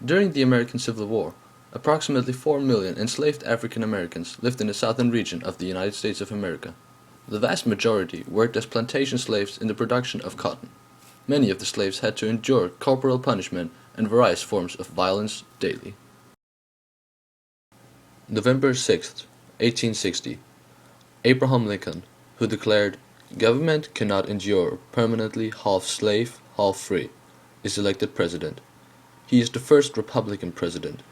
During the American Civil War, approximately 4 million enslaved African Americans lived in the southern region of the United States of America. The vast majority worked as plantation slaves in the production of cotton. Many of the slaves had to endure corporal punishment and various forms of violence daily. November 6, 1860. Abraham Lincoln, who declared, "Government cannot endure permanently half slave, half free," is elected president. He is the first Republican president.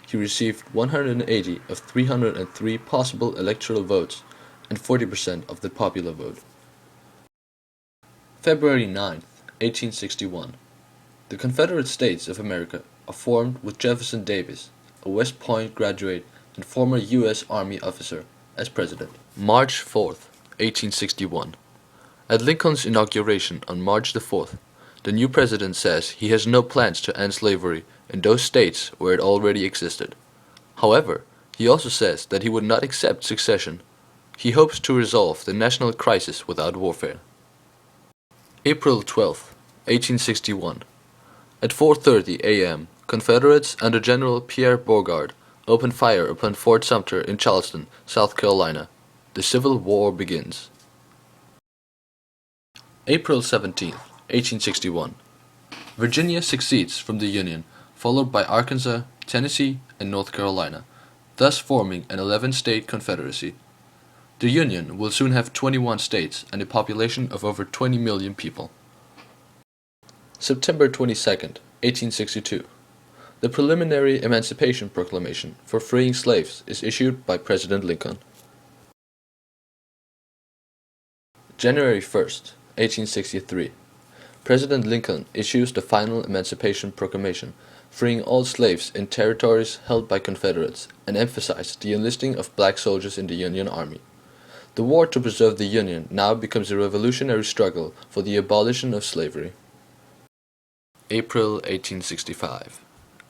He received 180 of 303 possible electoral votes and 40% of the popular vote. February 9, 1861. The Confederate States of America are formed with Jefferson Davis, a West Point graduate and former U.S. Army officer, as president. March 4th, 1861. At Lincoln's inauguration on March the 4th, the new president says he has no plans to end slavery in those states where it already existed. However, he also says that he would not accept secession. He hopes to resolve the national crisis without warfare. April 12, 1861. At 4:30 a.m., Confederates under General Pierre Beauregard opened fire upon Fort Sumter in Charleston, South Carolina. The Civil War begins. April 17, 1861. Virginia secedes from the Union, followed by Arkansas, Tennessee, and North Carolina, thus forming an 11-state confederacy. The Union will soon have 21 states and a population of over 20 million people. September 22, 1862. The preliminary Emancipation Proclamation for freeing slaves is issued by President Lincoln. January 1st, 1863. President Lincoln issues the final Emancipation Proclamation, freeing all slaves in territories held by Confederates, and emphasized the enlisting of black soldiers in the Union Army. The war to preserve the Union now becomes a revolutionary struggle for the abolition of slavery. April 1865.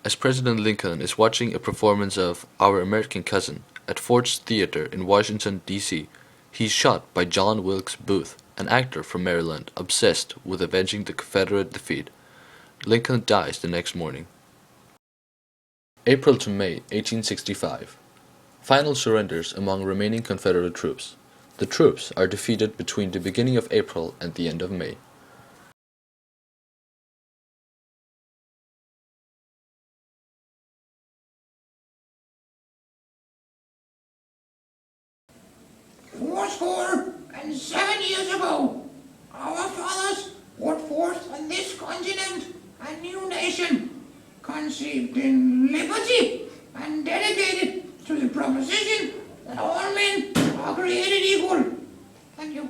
As President Lincoln is watching a performance of Our American Cousin at Ford's Theater in Washington, D.C., he is shot by John Wilkes Booth, an actor from Maryland obsessed with avenging the Confederate defeat. Lincoln dies the next morning. April to May 1865. Final surrenders among remaining Confederate troops. The troops are defeated between the beginning of April and the end of May. Fourscore and 7 years ago, our fathers brought forth on this continent a new nation, conceived in liberty and dedicated to the proposition that all men are created equal. Thank you.